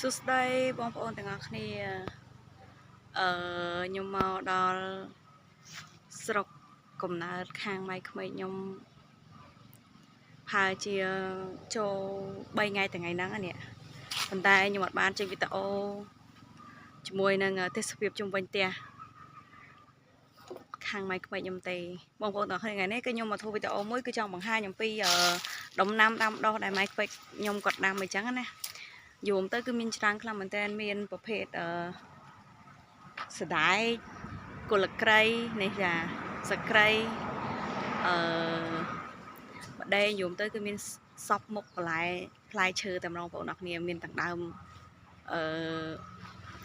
សួស្តីបងប្អូនទាំងអស់គ្នាខ្ញុំមកដល់ស្រុកកំណើតខាងម៉ៃក្មេកខ្ញុំហើយជាចូល3ថ្ងៃថ្ងៃហ្នឹងនេះប៉ុន្តែខ្ញុំអត់បានចេញវីដេអូជាមួយនឹងទេសភាពជុំវិញផ្ទះខាងម៉ៃក្មេកខ្ញុំទេបងប្អូនទាំងអស់គ្នាថ្ងៃនេះគឺខ្ញុំមកធ្វើវីដេអូមួយគឺចង់បង្ហាញអំពីដំណាំដាំដុះដែលម៉ៃក្មេកខ្ញុំគាត់ដាំអញ្ចឹងណាយូរទៅគឺមានច្រើនខ្លាំងមែនតើមានប្រភេទសដែកគល់ក្រៃនេះចាសក្រីបដេងយំទៅគឺមានសពមុខបន្លែផ្លែឈើតែម្ដងបងប្អូនអរគ្នាមានទាំងដើម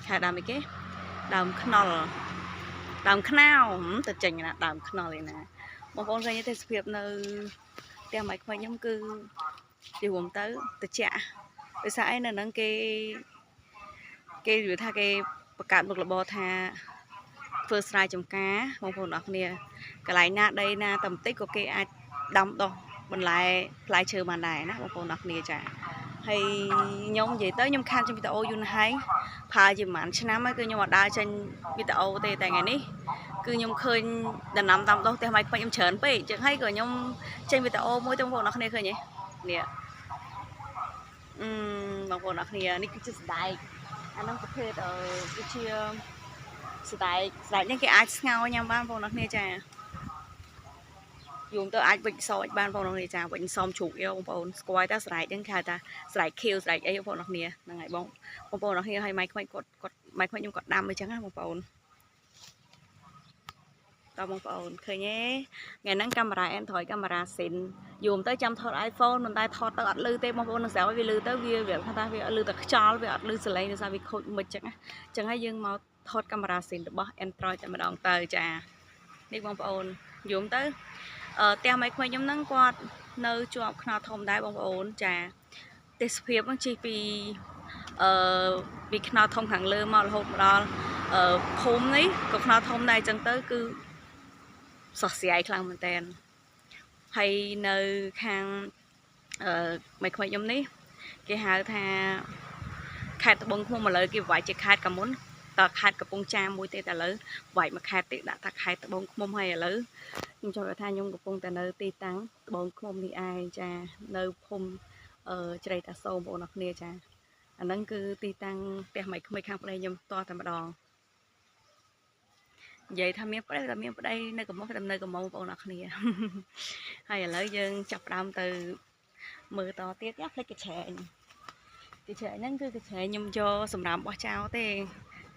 ហៅដើមអីគេដើមខ្នុរដើមខ្នោទៅចេញណាដើមខ្នុរឯណាបងប្អូនឃើញទេសភាពនៅផ្ទះម៉ៃក្មេកខ្ញុំគឺយូរទៅត្រជាក់ដោយសារអីនៅហ្នឹងគេនិយាយថាគេបង្កើតមុខរបរថាធ្វើស្រែចម្ការបងប្អូនអរគ្នាកន្លែងណាដីណាតែបន្តិចក៏គេអាចដាំដុះបន្លែផ្លែឈើបានដែរណាបងប្អូនអរគ្នាចាហើយខ្ញុំនិយាយទៅខ្ញុំខានចេញវីដេអូយូរណាស់ហើយប្រើជាប្រហែលឆ្នាំហើយគឺខ្ញុំអត់ដើរចេញវីដេអូទេតែថ្ងៃនេះគឺខ្ញុំឃើញដំណាំដាំដុះផ្ទះម៉ៃក្មេកខ្ញុំច្រើនពេកអញ្ចឹងហើយក៏ខ្ញុំចេញវីដេអូមួយទៅបងប្អូនអរគ្នាឃើញទេនេះបងប្អូនអរគ្នានេះគឺជាសដែកអាហ្នឹងប្រភេទគឺជាសដែកហ្នឹងគេអាចស្ងោរញ៉ាំបានបងប្អូនអរគ្នាចាយំទៅអាចវិចសចបានបងប្អូនចាវិចសមជ្រូកយកបងប្អូនស្គាល់តែស្រែកហ្នឹងគេហៅថាស្រែកខៀវស្រែកអីបងប្អូនអរគ្នាហ្នឹងហើយបងប្អូនអរគ្នាឲ្យម៉ៃក្មេកគាត់ម៉ៃក្មេកខ្ញុំគាត់ដាំអញ្ចឹងណាបងប្អូនតើបងប្អូនឃើញទេថ្ងៃហ្នឹងកាមេរ៉ា Android កាមេរ៉ាស៊ីនយំទៅចាំថត iPhone មិនតែថតទៅអត់លឺទេបងប្អូននឹងស្រាប់ឲ្យវាលឺទៅវាថាវាលឺតែខ្យល់វាអត់លឺសលេងដោយសារវាខូចមិចអញ្ចឹងណាអញ្ចឹងហើយយើងមកថតកាមេរ៉ាស៊ីនរបស់ Android តែម្ដងទៅចានេះបងប្អូនយំទៅផ្ទះម៉ៃក្មេកខ្ញុំហ្នឹងគាត់នៅជាប់ខ្នល់ធំដែរបងប្អូនចាទេសភាពហ្នឹងជិះពីពីខ្នល់ធំខាងលើមករហូតមកដល់ភូមិនេះក៏ខ្នល់ធំដែរអញ្ចឹងទៅគឺសោះស្រាយខ្លាំងមែនតើហើយនៅខាងម៉ៃក្មេកខ្ញុំនេះគេហៅថាខេត្តត្បូងឃ្មុំឥឡូវគេវាយជាខេត្តកមុនតខេត្តកំពង់ចាមមួយទេតែឥឡូវវាយមកខេត្តទៀតដាក់ថាខេត្តត្បូងឃ្មុំហើយឥឡូវខ្ញុំចង់ថាខ្ញុំកំពុងតែនៅទីតាំងត្បូងឃ្មុំនេះឯងចានៅភូមិជ្រៃតាសូមបងប្អូនអរគ្នាចាអាហ្នឹងគឺទីតាំងផ្ទះម៉ៃក្មេកខាងប្តីខ្ញុំតតែម្ដងនិយាយថាមានប្តីតែមានប្តីនៅកំមុំតែនៅកំមុំបងប្អូនអរគ្នាហើយឥឡូវយើងចាប់ផ្ដើមទៅមើលតទៀតយ៉ាផ្លេចកញ្ឆែងហ្នឹងគឺកញ្ឆែងខ្ញុំយកសម្រាប់បោះចោលទេ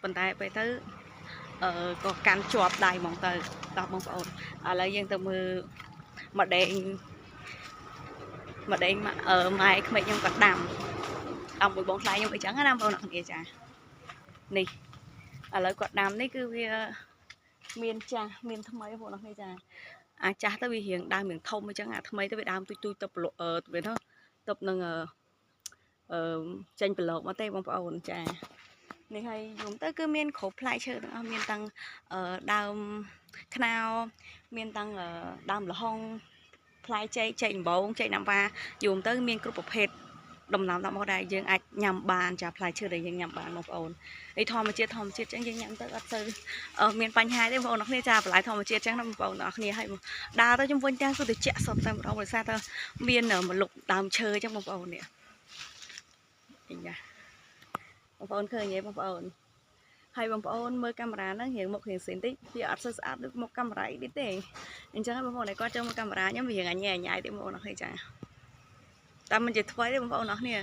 ប៉ុន្តែពេលទៅក៏កាន់ជាប់ដៃហ្មងទៅតោះបងប្អូនឥឡូវយើងទៅមើលម្ដេងម៉ែក្មេកខ្ញុំក៏ដាំមួយបងថ្លៃខ្ញុំអីចឹងណាបងប្អូនអរគ្នាចានេះឥឡូវគាត់ដាំនេះគឺវាមានចាស់មានថ្មីបងប្អូនអរគ្នាចាអាចាស់ទៅវារៀងដើមរៀងធំអញ្ចឹងអាថ្មីទៅវាដើមទុយទៅប្រឡូវាទៅទៅនឹងចេញប្រឡូកមកទេបងប្អូនចានេះហើយយំទៅគឺមានគ្រប់ផ្លែឈើទាំងអស់មានទាំងដើមខ្នោមានទាំងដើមល្ហុងផ្លែចេកដំបងចេកណាំវ៉ាយំទៅមានគ្រប់ប្រភេទដំណាំតាមមកដែរយើងអាចញ៉ាំបានចាផ្លែឈើដែលយើងញ៉ាំបានបងប្អូនហើយធម្មជាតិចឹងយើងញ៉ាំទៅអត់ទៅមានបញ្ហាទេបងប្អូនអរគ្នាចាបន្លែធម្មជាតិចឹងណាបងប្អូនអរគ្នាហើយដើរទៅជុំវិញទាំងគឺទៅជាក់សុទ្ធតែម្ដងដោយសារតែមានមលុបដើមឈើចឹងបងប្អូននេះអីយ៉ាបងប្អូនឃើញទេបងប្អូនហើយបងប្អូនមើលកាមេរ៉ាហ្នឹងរៀងមុខរៀងស៊ីនតិចវាអត់សូវស្អាតដូចមុខកាមេរ៉ាអីទេអញ្ចឹងបងប្អូនឯគាត់ចូលមកកាមេរ៉ាខ្ញុំវារៀងអញញ៉ៃទេបងប្អូនអរគ្នាចាតែមិនជាថ្មីទេបងប្អូនអរគ្នា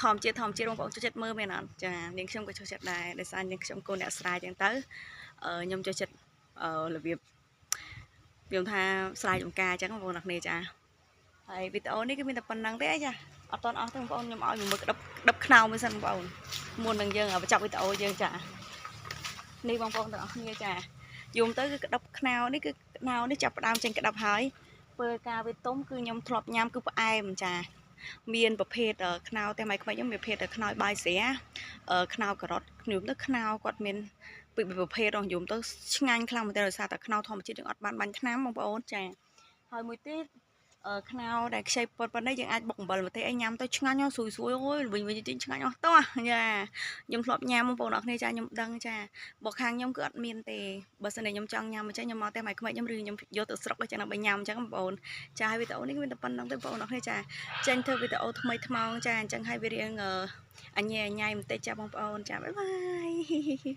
ធម្មជាតិបងប្អូនចូលចិត្តមើលមែនអត់ចានាងខ្ញុំក៏ចូលចិត្តដែរដោយសារនាងខ្ញុំកូនអ្នកស្រែអញ្ចឹងទៅខ្ញុំចូលចិត្តរបៀបវាថាស្រែចម្ការអញ្ចឹងបងប្អូនអរគ្នាចាហើយវីដេអូនេះគឺមានតែប៉ុណ្្នឹងទេចាអត់តអស់ទេបងប្អូនខ្ញុំឲ្យមើលក្តឹបខ្នៅមួយសិនបងប្អូនមុននឹងយើងបញ្ចប់វីដេអូយើងចានេះបងប្អូនទាំងអស់គ្នាចាយំទៅគឺក្តឹបខ្នៅនេះគឺខ្នៅនេះចាប់ផ្ដើមចេញក្តឹបហើយពេលការវាទុំគឺខ្ញុំធ្លាប់ញ៉ាំគឺផ្អែមចាមានប្រភេទខ្នៅតែម៉ៃក្មេកខ្ញុំមានប្រភេទខ្នើយបាយស្រាខ្នើការ៉ុតខ្ញុំទៅខ្នើគាត់មានពីប្រភេទរបស់ខ្ញុំទៅឆ្ងាញ់ខ្លាំងមែនទែនដោយសារតែខ្នើធម្មជាតិយើងអត់បានបាញ់ថ្នាំបងប្អូនចាហើយមួយទៀត Khao đại xây bột này chẳng ai bọc bẩn mà thấy anh nhắm tôi ngán nhau sùi sùi ôi mình chính ngán nhau to nha nhom thọp nhám một bộ nọ này cha nhom đăng cha bọc hàng nhom cứ ăn miên tề bữa sau này nhom trăng nhám mà cha nhom mò tay mày không phải nhom rì nhom vô tự sọc cho nó bị nhám cha cái bồn cha hai vị tổ này cái tập nong tới bộ nọ này cha tranh thơ vị tổ thay thay mong cha chẳng hai vị riêng anh nhẹ nhảy một tay cha bông bồn cha bye bye